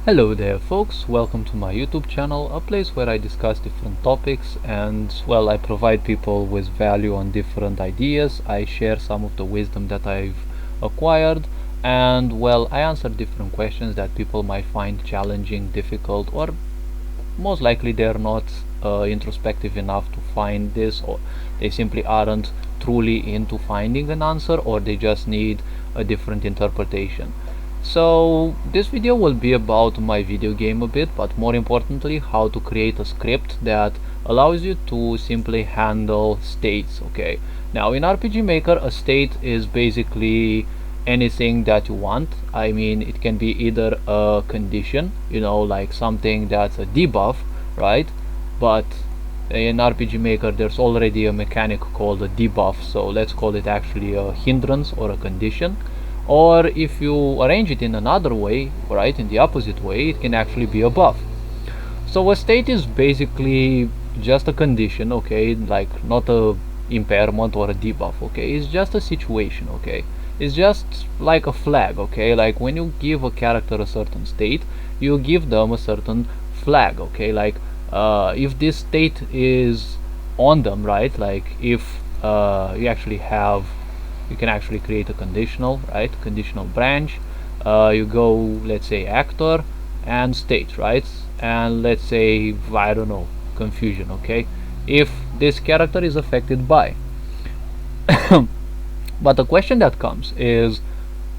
Hello there folks, welcome to my YouTube channel, a place where I discuss different topics and well, I provide people with value on different ideas. I share some of the wisdom that I've acquired and well, I answer different questions that people might find challenging, difficult, or most likely they're not introspective enough to find this, or they simply aren't truly into finding an answer, or they just need a different interpretation. So this video will be about my video game a bit, but more importantly how to create a script that allows you to simply handle states. Okay, now in RPG Maker a state is basically anything that you want. I mean, it can be either a condition, like something that's a debuff, right? But in RPG Maker there's already a mechanic called a debuff, so let's call it actually a hindrance or a condition. Or if you arrange it in another way, right, in the opposite way, it can actually be a buff. So a state is basically just a condition, okay, like not a impairment or a debuff, okay, it's just a situation, okay. It's just like a flag, okay, like when you give a character a certain state, you give them a certain flag, okay, like if this state is on them, right, like if you can actually create a conditional, right, conditional branch. You go, let's say, actor and state, right, and let's say, I don't know, confusion, okay, if this character is affected by. But the question that comes is,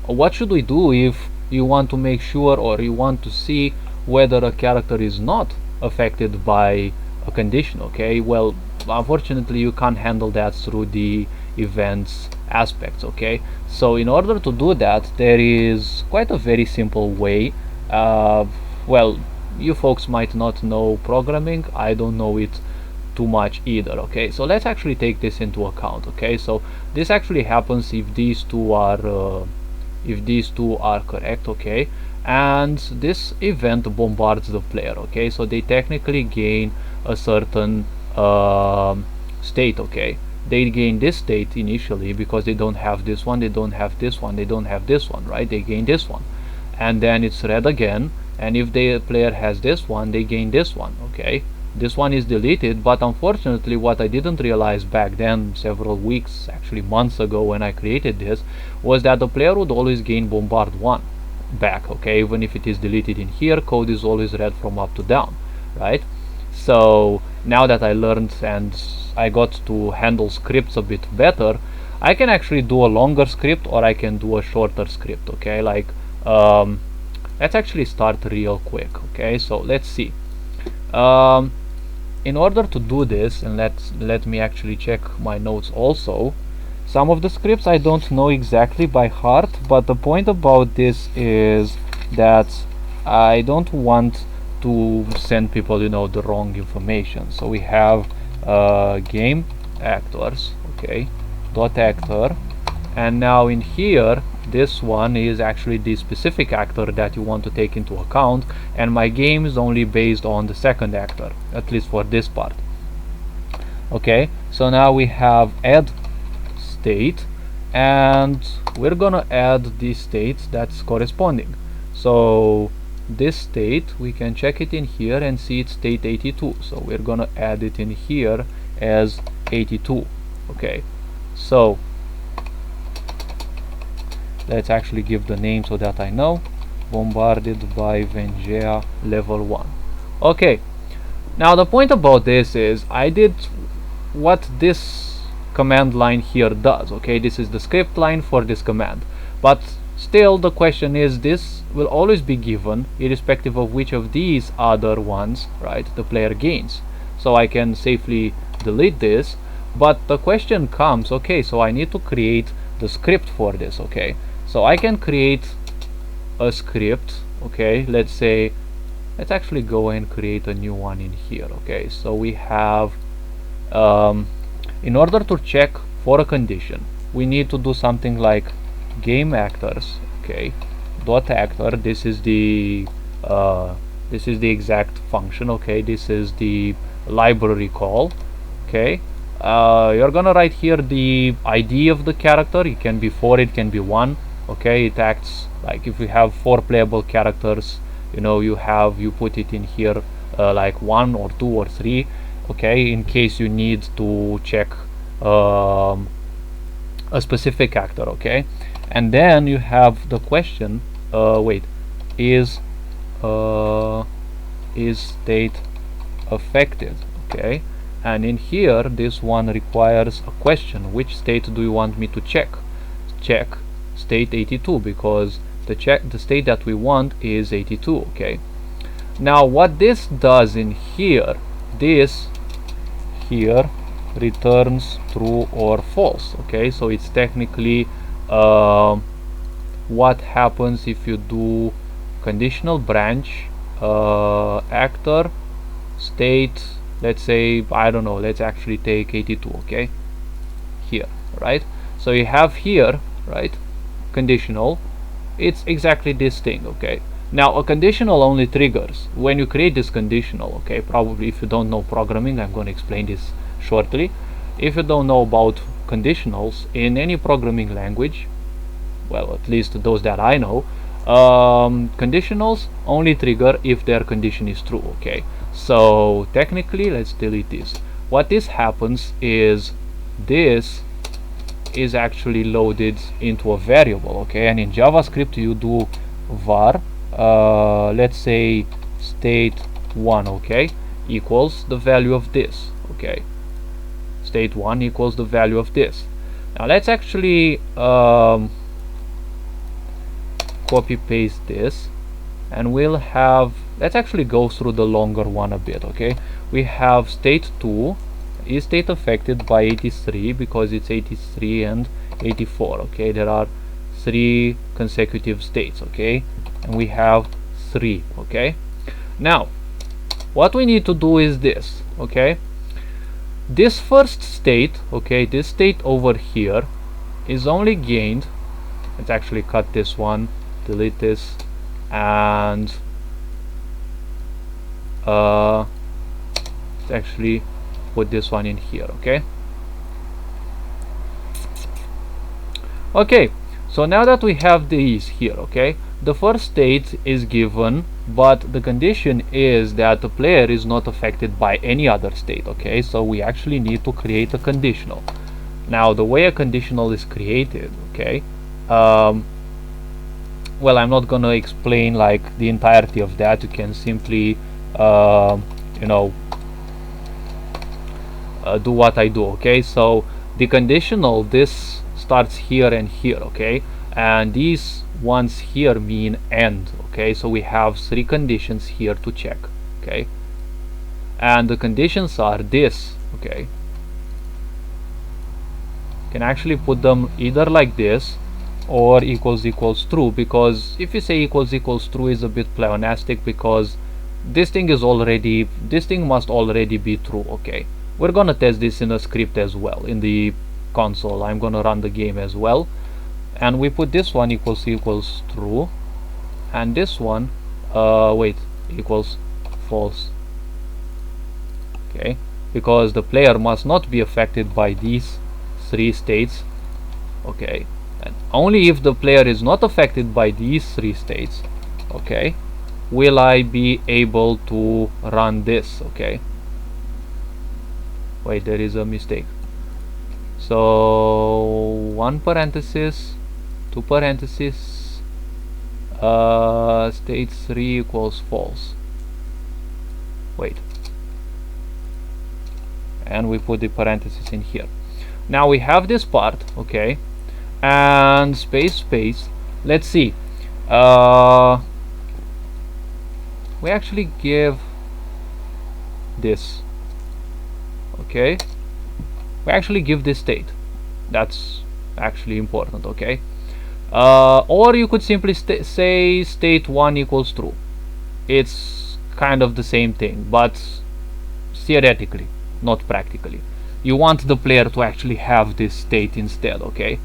what should we do if you want to make sure, or you want to see whether a character is not affected by a condition? Okay, well, unfortunately you can't handle that through the events aspects. Okay, so in order to do that, there is quite a very simple way. Well, you folks might not know programming, I don't know it too much either. Okay, so let's actually take this into account. Okay, so this actually happens if these two are correct. Okay, and this event bombards the player. Okay, so they technically gain a certain state. Okay, they gain this state initially because they don't have this one, they don't have this one, they don't have this one, right? They gain this one, and then it's read again, and if the player has this one, they gain this one. Okay, this one is deleted, but unfortunately what I didn't realize back then, several weeks, actually months ago, when I created this, was that the player would always gain bombard 1 back. Okay, even if it is deleted in here, code is always read from up to down, right? So now that I learned and I got to handle scripts a bit better, I can actually do a longer script or I can do a shorter script. Okay, like let's actually start real quick. Okay, so let's see. In order to do this, and let me actually check my notes also. Some of the scripts I don't know exactly by heart, but the point about this is that I don't want to send people, the wrong information. So we have game actors, okay, dot actor, and now in here this one is actually the specific actor that you want to take into account, and my game is only based on the second actor, at least for this part. Okay, so now we have add state, and we're gonna add the state that's corresponding. So this state, we can check it in here and see it's state 82, so we're gonna add it in here as 82. Okay, so let's actually give the name so that I know. Bombarded by Vengea level 1. Okay, now the point about this is I did what this command line here does. Okay, this is the script line for this command, but still the question is, this will always be given irrespective of which of these other ones, right, the player gains. So I can safely delete this, but the question comes, okay, so I need to create the script for this. Okay, so I can create a script. Okay, let's actually go and create a new one in here. Okay, so we have in order to check for a condition, we need to do something like game actors, okay, dot actor. This is the exact function. Okay, this is the library call. Okay, you're gonna write here the ID of the character. It can be 4, it can be 1. Okay, it acts like if we have 4 playable characters, you put it in here like 1 or 2 or 3, okay, in case you need to check a specific actor, okay. And then you have the question, wait, is state affected, okay. And in here this one requires a question: which state do you want me to check? Check state 82, because the state that we want is 82, okay. Now what this does in here, this here returns true or false, okay. So it's technically what happens if you do conditional branch actor state, let's say, I don't know, let's actually take 82, okay, here, right. So you have here, right, conditional, it's exactly this thing, okay. Now a conditional only triggers when you create this conditional, okay. Probably if you don't know programming, I'm going to explain this shortly. If you don't know about conditionals in any programming language, well, at least those that I know, conditionals only trigger if their condition is true, okay. So technically, let's delete this. What this happens is this is actually loaded into a variable, okay. And in JavaScript you do var let's say state1, okay, equals the value of this, okay. State1 equals the value of this. Now let's actually copy paste this, and we'll have, let's actually go through the longer one a bit, okay. We have state2 is state affected by 83 because it's 83 and 84, okay. There are 3 consecutive states, okay, and we have 3, okay. Now what we need to do is this, okay. This first state, okay, this state over here is only gained, let's actually cut this one, delete this, and let's actually put this one in here, okay. Okay, so now that we have these here, okay, the first state is given, but the condition is that the player is not affected by any other state, okay. So we actually need to create a conditional. Now the way a conditional is created, okay, well, I'm not gonna explain like the entirety of that. You can simply you know, do what I do, okay. So the conditional, this starts here and here, okay, and these ones here mean and, okay. So we have 3 conditions here to check, okay, and the conditions are this, okay. You can actually put them either like this or equals true, because if you say equals true is a bit pleonastic, because this thing must already be true, okay. We're gonna test this in a script as well in the console. I'm gonna run the game as well, and we put this one equals true, and this one wait, equals false, okay, because the player must not be affected by these 3 states, okay. And only if the player is not affected by these 3 states, okay, will I be able to run this, okay. Wait, there is a mistake. So 1 parenthesis, 2 parenthesis, state 3 equals false. Wait, and we put the parenthesis in here. Now we have this part, okay, and space, let's see, we actually give this, okay, we actually give this state. That's actually important, okay. Or you could simply say state 1 equals true. It's kind of the same thing, but theoretically, not practically. You want the player to actually have this state instead, okay.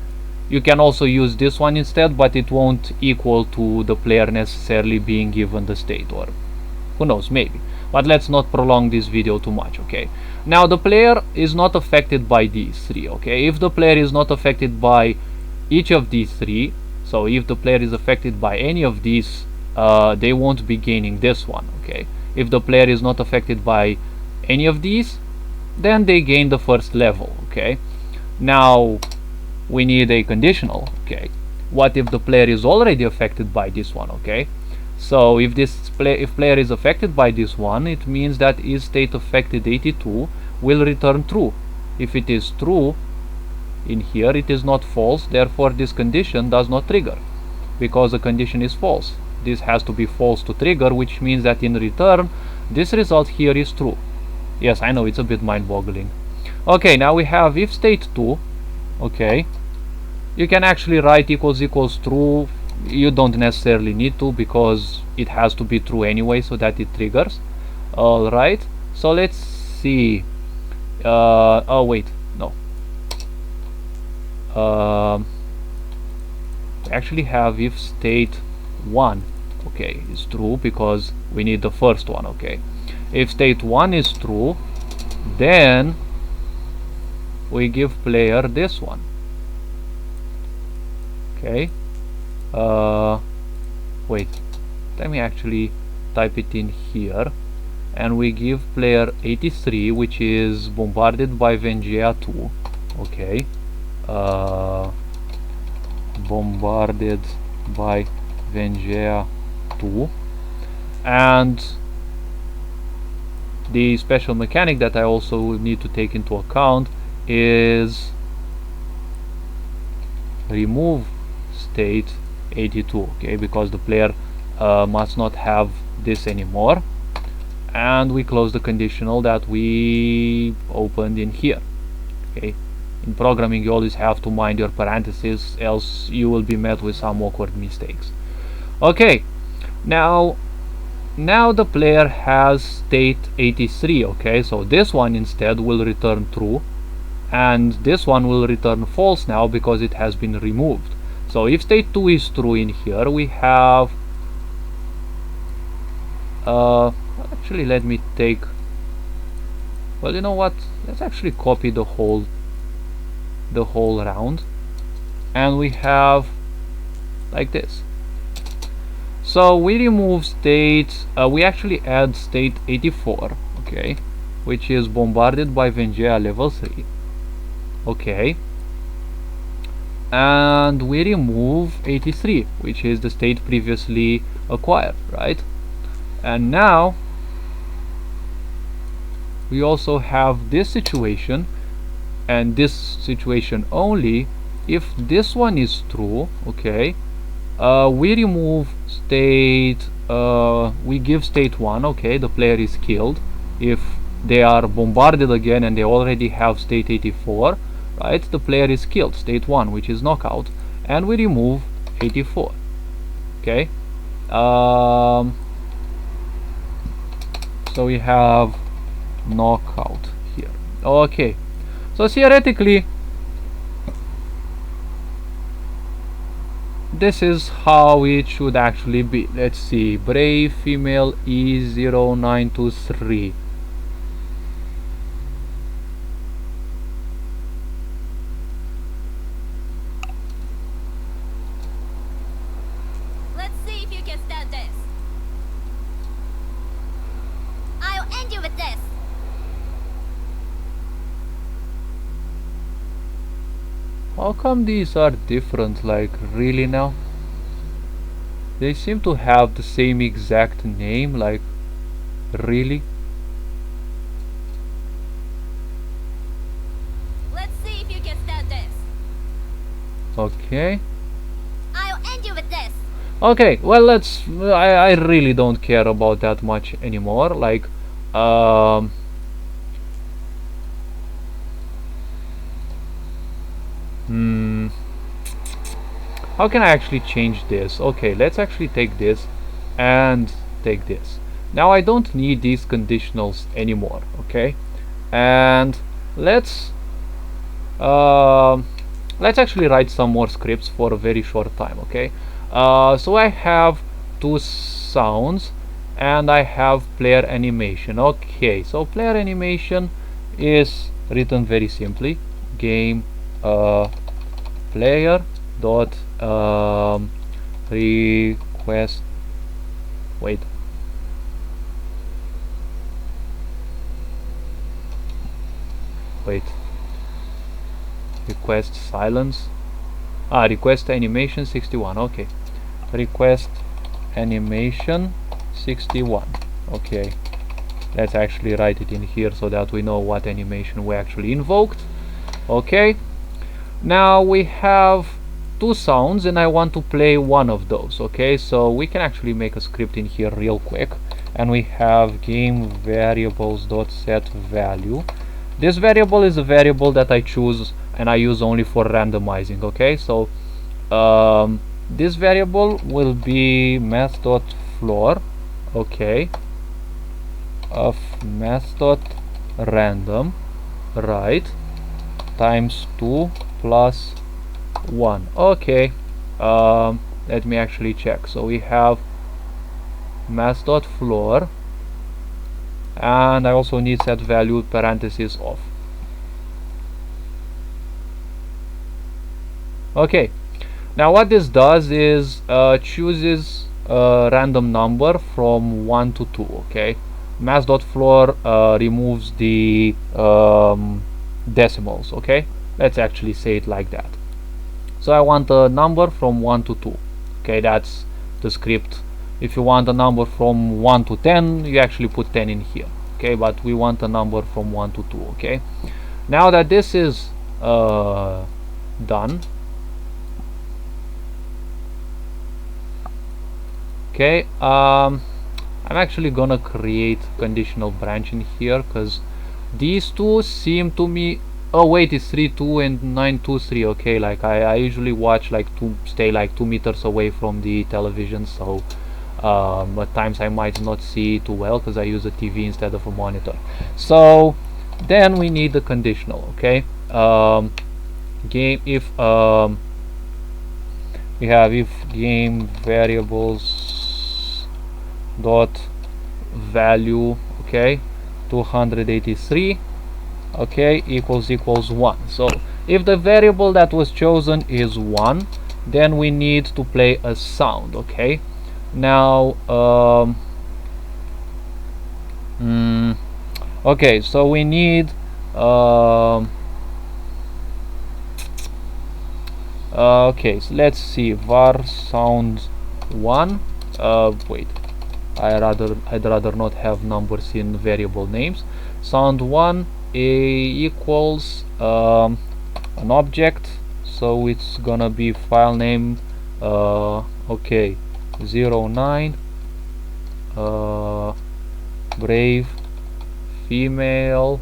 You can also use this one instead, but it won't equal to the player necessarily being given the state, or who knows, maybe. But let's not prolong this video too much, okay. Now the player is not affected by these 3, okay. If the player is not affected by each of these 3, so if the player is affected by any of these they won't be gaining this one. Okay, if the player is not affected by any of these, then they gain the first level. Okay, now we need a conditional. Okay, what if the player is already affected by this one? Okay, so if player is affected by this one, it means that is state affected 82 will return true. If it is true in here, it is not false, therefore this condition does not trigger because the condition is false. This has to be false to trigger, which means that in return this result here is true. Yes, I know, it's a bit mind-boggling. Okay, now we have if state 2. Okay, you can actually write equals true. You don't necessarily need to, because it has to be true anyway so that it triggers. Alright, so let's see. Oh wait, no. Actually have if state 1, okay, is true, because we need the first one. Okay, if state 1 is true, then we give player this one. Okay, wait, let me actually type it in here, and we give player 83, which is bombarded by Vengea 2. Okay, bombarded by Vengea 2, and the special mechanic that I also need to take into account is remove state 82. Okay, because the player must not have this anymore, and we close the conditional that we opened in here. Okay, in programming you always have to mind your parentheses, else you will be met with some awkward mistakes. Okay, now the player has state 83. Okay, so this one instead will return true, and this one will return false now because it has been removed. So if state 2 is true in here, we have actually let me take, well, you know what, let's actually copy the whole round, and we have like this. So we remove state, we actually add state 84, okay, which is bombarded by Vengea level 3. Okay, and we remove 83, which is the state previously acquired, right? And now we also have this situation, and this situation only if this one is true. Okay, we remove state, we give state 1. Okay, the player is killed. If they are bombarded again and they already have state 84, right, the player is killed, state 1, which is knockout, and we remove 84. Okay, so we have knockout here. Okay, so theoretically this is how it should actually be. Let's see, brave female E0923. Let's see if you can stand this. I'll end you with this. How come these are different? Like, really now? They seem to have the same exact name, like, really? Let's see if you can stand this. Okay. I'll end you with this. Okay, well, let's, I really don't care about that much anymore. Like, how can I actually change this? Okay, let's actually take this and take this. Now I don't need these conditionals anymore. Okay, and let's actually write some more scripts for a very short time. Okay, so I have two sounds and I have player animation. Okay, so player animation is written very simply: game player dot request wait, request silence, request animation 61. Okay, request animation 61. Okay, let's actually write it in here so that we know what animation we actually invoked. Okay, now we have two sounds and I want to play one of those. Okay, so we can actually make a script in here real quick, and we have game variables dot set value. This variable is a variable that I choose and I use only for randomizing. Okay, so this variable will be math.floor, okay, of math.random, right, times 2 plus 1. Okay, let me actually check. So we have math.floor, and I also need set value parentheses off. Okay, now what this does is chooses a random number from 1 to 2. Okay, math.floor removes the decimals. Okay, let's actually say it like that. So I want a number from 1 to 2. Okay, that's the script. If you want a number from 1 to 10, you actually put 10 in here. Okay, but we want a number from 1 to 2. Okay, now that this is done, okay, I'm actually gonna create conditional branch in here, because these two seem to me, oh wait, it's 3-2 and 9-2-3. Okay, like I usually watch like to stay like 2 meters away from the television, so at times I might not see too well because I use a TV instead of a monitor. So then we need the conditional. Okay, game if we have if game variables dot value, okay, 283, okay, equals 1. So if the variable that was chosen is 1, then we need to play a sound. Okay, now okay, so we need okay, so let's see, var sound 1, wait, I'd rather not have numbers in variable names. Sound 1 equals an object, so it's gonna be file name okay, 09 brave female,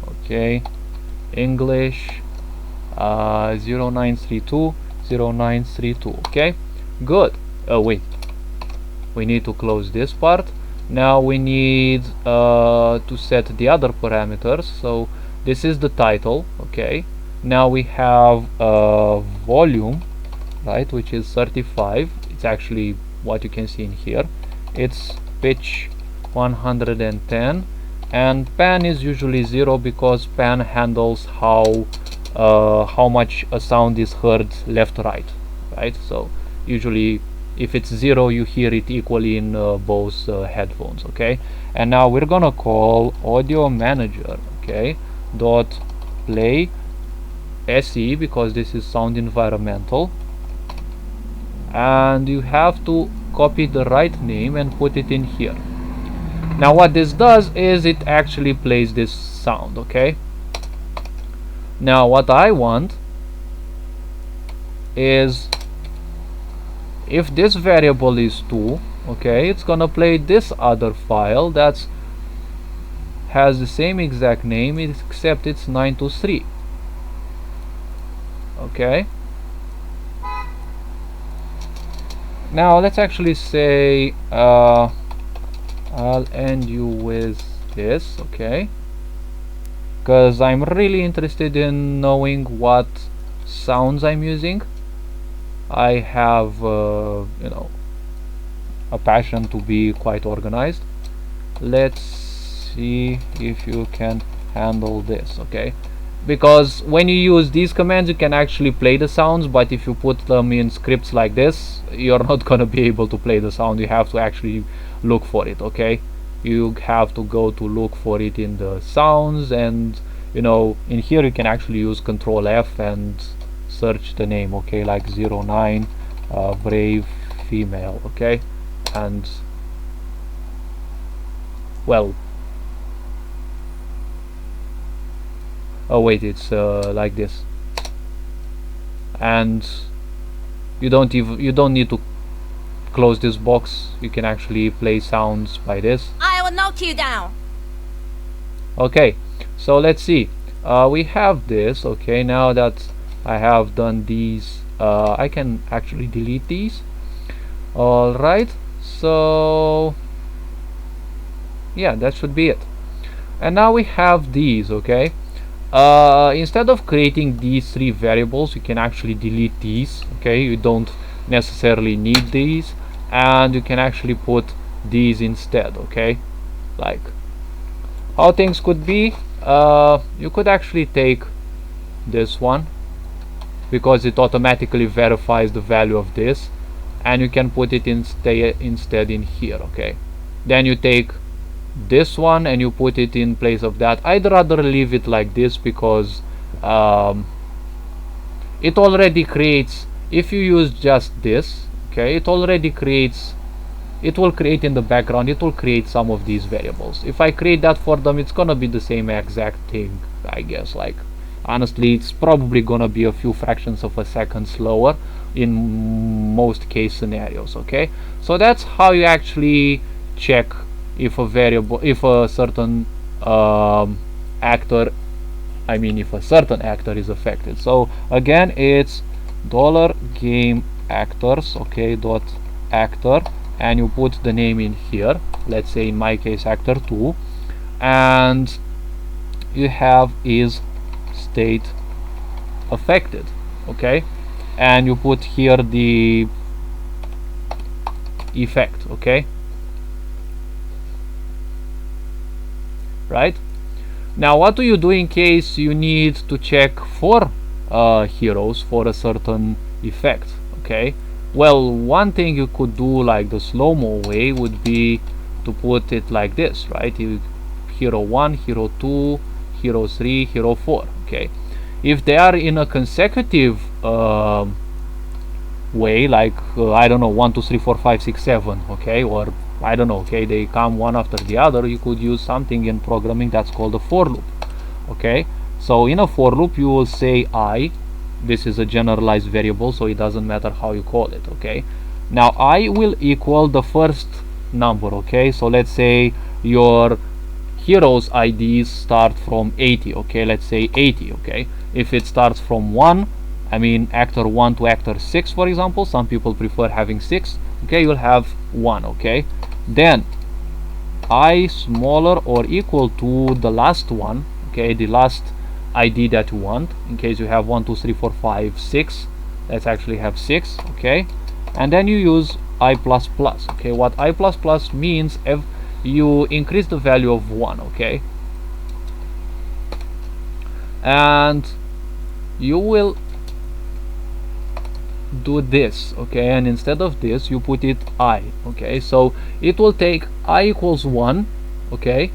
okay, English 0932 0932. Okay, good. Wait, we need to close this part. Now we need to set the other parameters. So this is the title. Okay, now we have volume, right, which is 35. It's actually what you can see in here. It's pitch 110, and pan is usually 0 because pan handles how much a sound is heard left, right. So usually if it's 0, you hear it equally in both headphones. Okay, and now we're gonna call audio manager, okay, dot play SE, because this is sound environmental, and you have to copy the right name and put it in here. Now what this does is it actually plays this sound. Okay, now what I want is, if this variable is 2, okay, it's gonna play this other file that has the same exact name except it's 923. Okay, now let's actually say I'll end you with this. Okay, because I'm really interested in knowing what sounds I'm using. I have you know, a passion to be quite organized. Let's see if you can handle this. Okay, because when you use these commands you can actually play the sounds, but if you put them in scripts like this, you're not gonna be able to play the sound. You have to actually look for it, okay? You have to go to look for it in the sounds, and you know, in here you can actually use Control F and search the name, okay, like 09 brave female, okay? And well, oh wait, it's like this, and you don't need to close this box. You can actually play sounds by this. I will knock you down. Okay, so let's see. We have this. Okay, now that I have done these, I can actually delete these. Alright, so yeah, that should be it. And now we have these, okay? Instead of creating these three variables, you can actually delete these, okay? You don't necessarily need these, and you can actually put these instead, okay? Like how things could be, you could actually take this one, because it automatically verifies the value of this, and you can put it instead in here, okay? Then you take this one and you put it in place of that. I'd rather leave it like this, because it already creates, if you use just this, okay, it already creates, it will create in the background, it will create some of these variables. If I create that for them, it's gonna be the same exact thing, I guess. Like honestly, it's probably gonna be a few fractions of a second slower in most case scenarios, okay? So that's how you actually check if a variable, if a certain actor, I mean if a certain actor is affected. So again, it's $game actors, okay, dot actor, and you put the name in here, let's say in my case actor 2, and you have is state affected, okay, and you put here the effect, okay, right? Now what do you do in case you need to check for heroes for a certain effect, okay? Well, one thing you could do, like the slow-mo way, would be to put it like this, right? Hero 1, hero 2, hero 3, hero 4, okay? If they are in a consecutive way, like I don't know, 1 2 3 4 5 6 7, okay, or I don't know, okay, they come one after the other, you could use something in programming that's called a for loop, okay? So in a for loop you will say I, this is a generalized variable, so it doesn't matter how you call it, okay? Now I will equal the first number, okay? So let's say your heroes IDs start from 80, okay? Let's say 80, okay? If it starts from 1, I mean actor 1 to actor 6, for example, some people prefer having 6, okay, you'll have 1, okay? Then I smaller or equal to the last one, okay, the last ID that you want. In case you have 1 2 3 4 5 6, let's actually have 6, okay? And then you use I++, okay? What I++ means, if you increase the value of 1, okay, and you will do this, okay, and instead of this you put it I, okay? So it will take I equals 1, okay,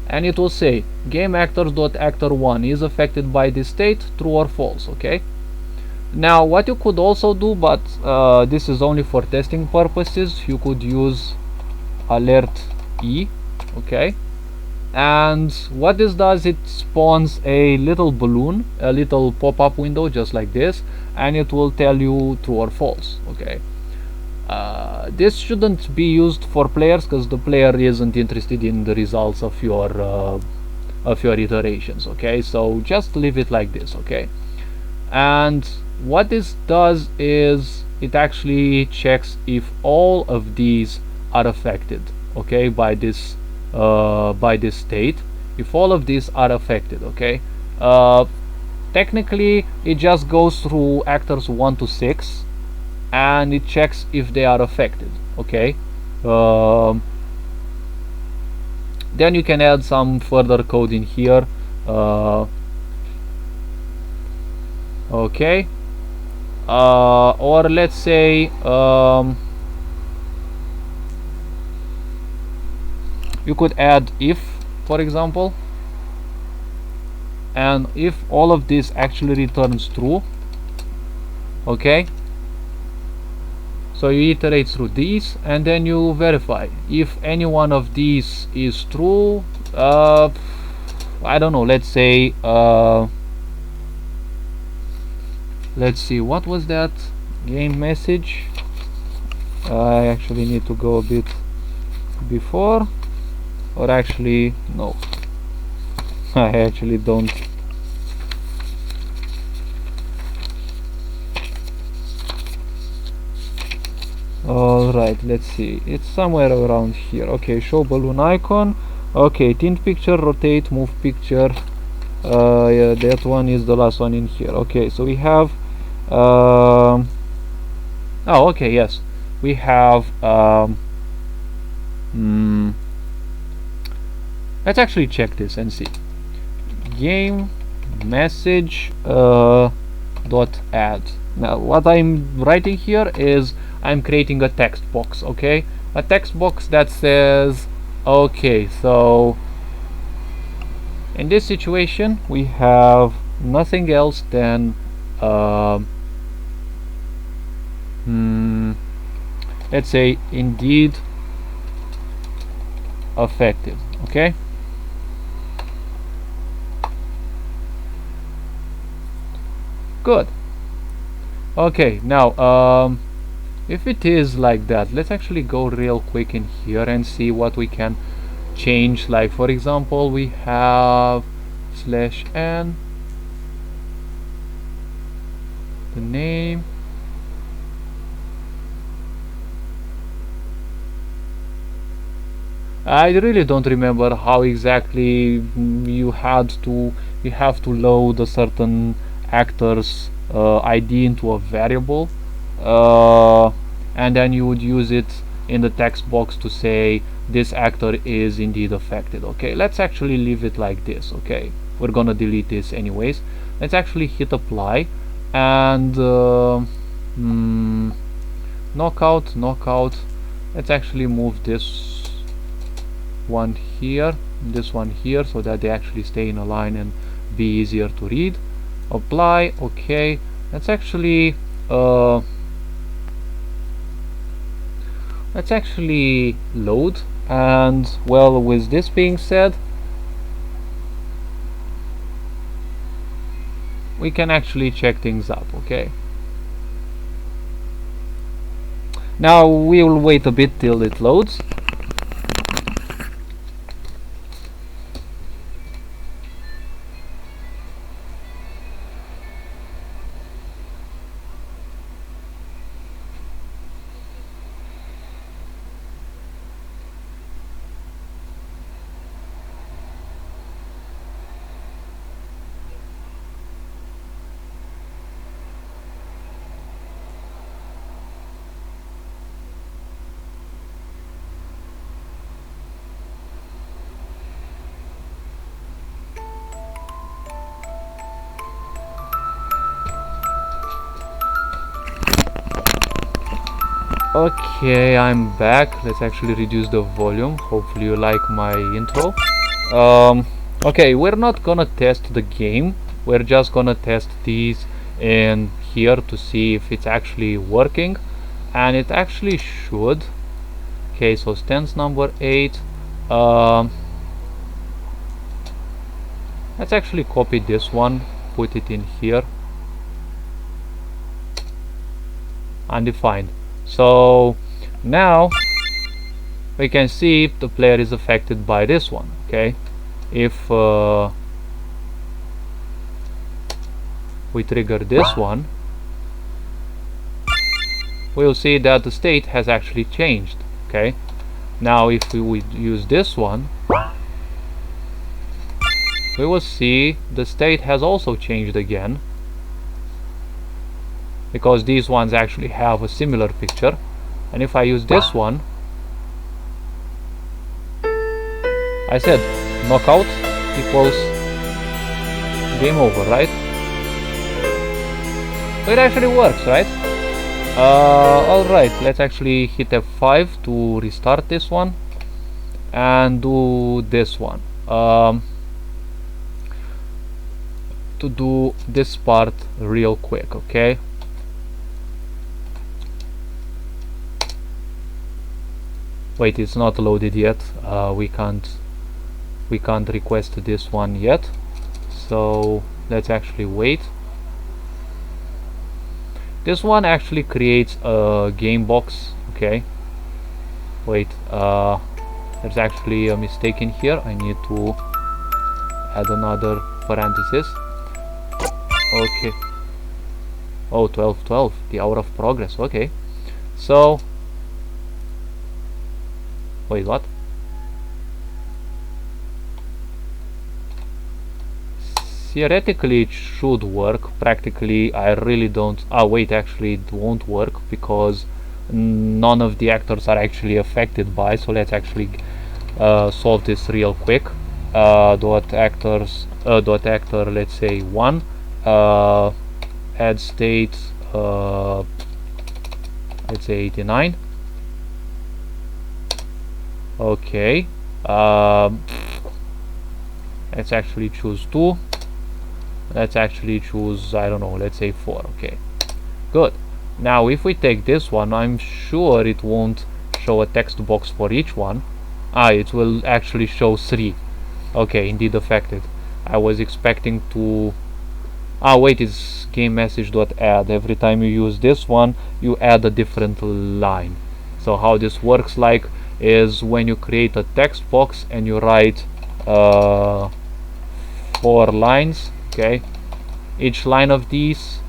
and it will say game actors dot actor 1 is affected by this state, true or false, okay? Now what you could also do, but this is only for testing purposes, you could use alert E, okay, and what this does, it spawns a little balloon, a little pop-up window just like this, and it will tell you true or false, okay? This shouldn't be used for players, because the player isn't interested in the results of your iterations, okay? So just leave it like this, okay? And what this does is it actually checks if all of these are affected, okay, by this state. If all of these are affected, okay, technically it just goes through actors 1 to 6 and it checks if they are affected, okay? Then you can add some further code in here, Okay, or let's say you could add if, for example, and if all of this actually returns true, okay, so you iterate through these and then you verify if any one of these is true. I don't know, let's say let's see, what was that game message? I actually need to go a bit before, or actually no, I actually don't. Alright, let's see, it's somewhere around here. Okay, show balloon icon. Okay, tint picture, rotate, move picture. Yeah, that one is the last one in here. Okay, so we have oh, okay, yes, we have let's actually check this and see. Game message dot add. Now what I'm writing here is I'm creating a text box, okay, a text box that says, okay, so in this situation we have nothing else than let's say indeed effective. Okay, good. Okay, now if it is like that, let's actually go real quick in here and see what we can change. Like for example, we have /n, the name, I really don't remember how exactly you have to load a certain actor's ID into a variable, and then you would use it in the text box to say this actor is indeed affected. Okay, let's actually leave it like this. Okay, we're gonna delete this anyways. Let's actually hit apply and knockout. Let's actually move this one here, this one here, so that they actually stay in a line and be easier to read. Apply. Okay, let's actually load. And well, with this being said, we can actually check things up. Okay, now we will wait a bit till it loads. Okay, I'm back. Let's actually reduce the volume. Hopefully you like my intro. Okay, we're not gonna test the game. We're just gonna test these in here to see if it's actually working, and it actually should. Okay, so stance number 8. Let's actually copy this one, put it in here. Undefined. So now we can see if the player is affected by this one. Okay, if we trigger this one, we'll see that the state has actually changed. Okay, now if we would use this one, we will see the state has also changed again, because these ones actually have a similar picture. And if I use this one, I said knockout equals game over, right? So it actually works, right? Alright, let's actually hit F5 to restart this one and do this one. To do this part real quick, okay? Wait, it's not loaded yet. We can't request this one yet, so let's actually wait. This one actually creates a game box. Okay, wait, there's actually a mistake in here. I need to add another parenthesis. Okay. Oh, 12:12, the hour of progress. Okay, so wait, what? Theoretically it should work. Practically I really don't. Wait, actually it won't work because none of the actors are actually affected by. So let's actually solve this real quick. Dot actor, let's say 1, add state, let's say 89. Okay, let's actually choose 2. Let's actually choose, I don't know, let's say 4. Okay, good. Now if we take this one, I'm sure it won't show a text box for each one. It will actually show 3. Okay, indeed affected. I was expecting to... wait, it's game message.add. Every time you use this one, you add a different line. So how this works like is when you create a text box and you write 4 lines. Okay, each of these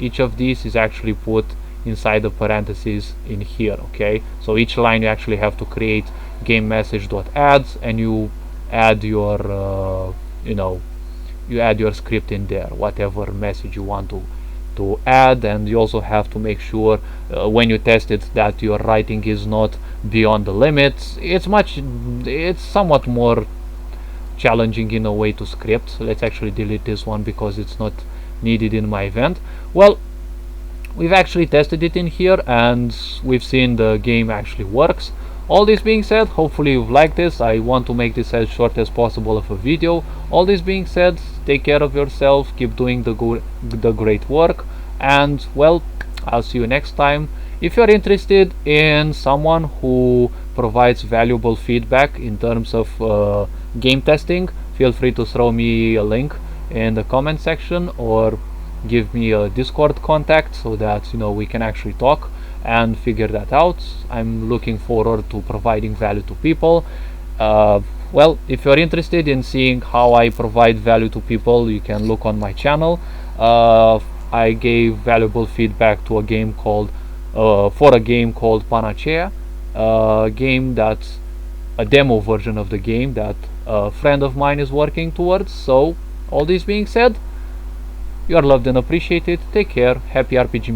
is actually put inside the parentheses in here. Okay, so each line you actually have to create game message.add, and you add your you add your script in there, whatever message you want to add. And you also have to make sure when you test it that your writing is not beyond the limits. It's somewhat more challenging in a way to script. So let's actually delete this one because it's not needed in my event. Well, we've actually tested it in here and we've seen the game actually works. All this being said, hopefully you've liked this. I want to make this as short as possible of a video. All this being said, take care of yourself, keep doing the great work, and well, I'll see you next time. If you're interested in someone who provides valuable feedback in terms of game testing, feel free to throw me a link in the comment section or give me a Discord contact so that we can actually talk and figure that out. I'm looking forward to providing value to people. Well, if you're interested in seeing how I provide value to people, you can look on my channel. I gave valuable feedback to a game called Panacea, a demo version of the game that a friend of mine is working towards. So all this being said, you are loved and appreciated. Take care. Happy RPG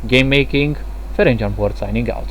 game making. Ferenc Board signing out.